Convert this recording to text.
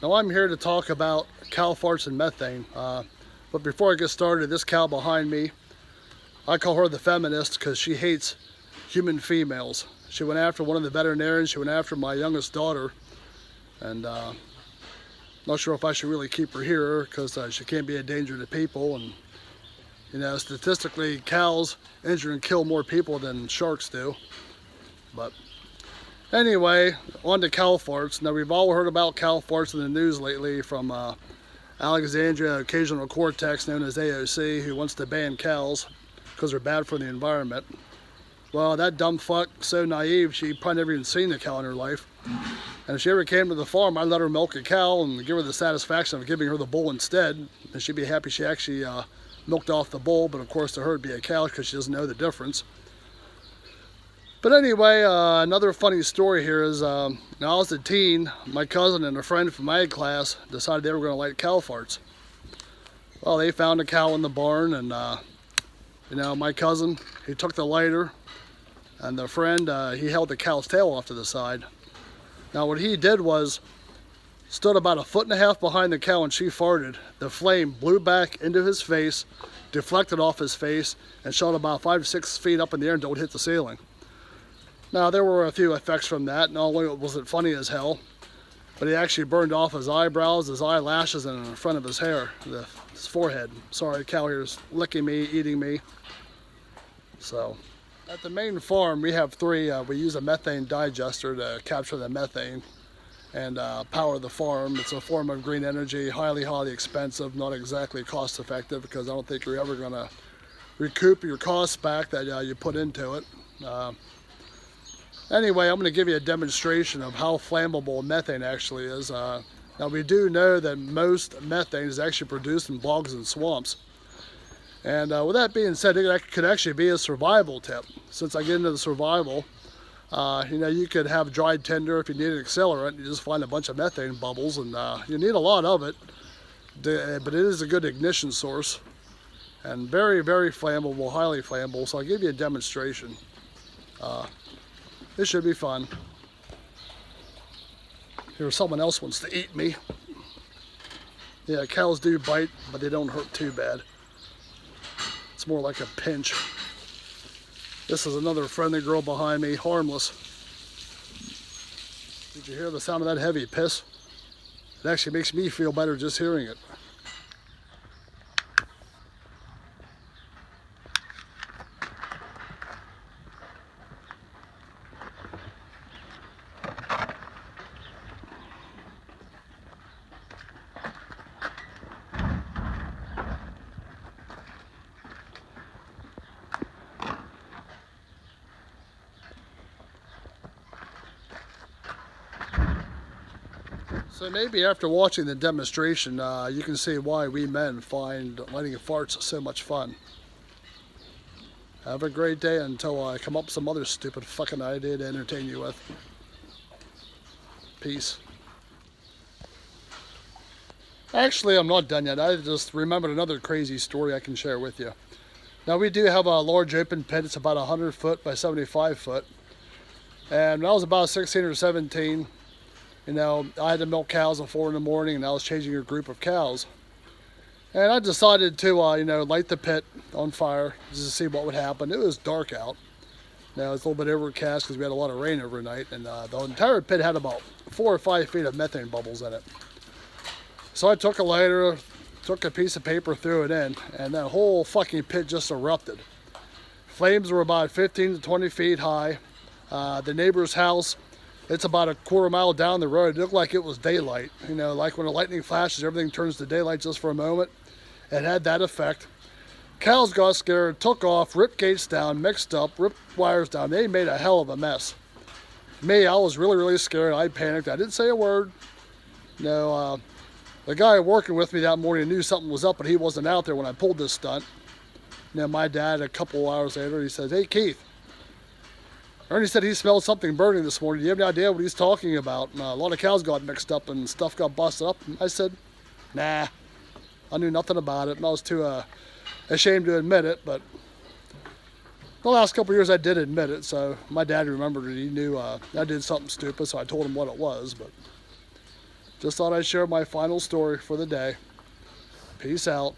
Now I'm here to talk about cow farts and methane. But before I get started, this cow behind me, I call her the feminist because she hates human females. She went after one of the veterinarians. She went after my youngest daughter. And not sure if I should really keep her here because she can't be a danger to people. And you know, statistically, cows injure and kill more people than sharks do. But anyway, on to cow farts. Now, we've all heard about cow farts in the news lately from Alexandria, Ocasio-Cortez, known as AOC, who wants to ban cows because they're bad for the environment. Well, that dumb fuck, so naive, she probably never even seen a cow in her life. And if she ever came to the farm, I'd let her milk a cow and give her the satisfaction of giving her the bull instead. And she'd be happy she actually milked off the bull, but of course to her it'd be a cow because she doesn't know the difference. But anyway, another funny story here is when I was a teen, my cousin and a friend from my class decided they were going to light cow farts. Well, they found a cow in the barn, and you know, my cousin, he took the lighter, and the friend, he held the cow's tail off to the side. Now what he did was stood about 1.5 feet behind the cow, and she farted. The flame blew back into his face, deflected off his face, and shot about 5 to 6 feet up in the air until it hit the ceiling. Now there were a few effects from that. Not only was it funny as hell, but he actually burned off his eyebrows, his eyelashes, and in the front of his hair, his forehead. Sorry, the cow here is licking me, eating me. So, at the main farm, we have three. We use a methane digester to capture the methane and power the farm. It's a form of green energy, highly expensive, not exactly cost effective, because I don't think you're ever going to recoup your costs back that you put into it. Anyway, I'm going to give you a demonstration of how flammable methane actually is. Now we do know that most methane is actually produced in bogs and swamps. And with that being said, it could actually be a survival tip. Since I get into the survival, you know, you could have dried tinder if you need an accelerant. You just find a bunch of methane bubbles, and you need a lot of it, but it is a good ignition source and very flammable, highly flammable. So I'll give you a demonstration. This should be fun. Here, someone else wants to eat me. Yeah, cows do bite, but they don't hurt too bad. It's more like a pinch. This is another friendly girl behind me, harmless. Did you hear the sound of that heavy piss? It actually makes me feel better just hearing it. So maybe after watching the demonstration, you can see why we men find lighting farts so much fun. Have a great day until I come up with some other stupid fucking idea to entertain you with. Peace. Actually, I'm not done yet. I just remembered another crazy story I can share with you. Now, we do have a large open pit. It's about 100 foot by 75 foot. And when I was about 16 or 17, you know, I had to milk cows at 4 in the morning, and I was changing a group of cows. And I decided to, you know, light the pit on fire just to see what would happen. It was dark out. Now, it's a little bit overcast because we had a lot of rain overnight, and the entire pit had about 4 or 5 feet of methane bubbles in it. So I took a lighter, took a piece of paper, threw it in, and that whole fucking pit just erupted. Flames were about 15 to 20 feet high. The neighbor's house, it's about a quarter mile down the road. It looked like it was daylight. You know, like when a lightning flashes, everything turns to daylight just for a moment. It had that effect. Cows got scared, took off, ripped gates down, mixed up, ripped wires down. They made a hell of a mess. Me, I was really scared. I panicked. I didn't say a word. You know, the guy working with me that morning knew something was up, but he wasn't out there when I pulled this stunt. You know, my dad, a couple hours later, he says, "Hey, Keith, Ernie said he smelled something burning this morning. Do you have any idea what he's talking about?" And a lot of cows got mixed up and stuff got busted up. And I said, "Nah, I knew nothing about it." And I was too ashamed to admit it. But the last couple of years I did admit it. So my dad remembered it. He knew I did something stupid, so I told him what it was. But Just thought I'd share my final story for the day. Peace out.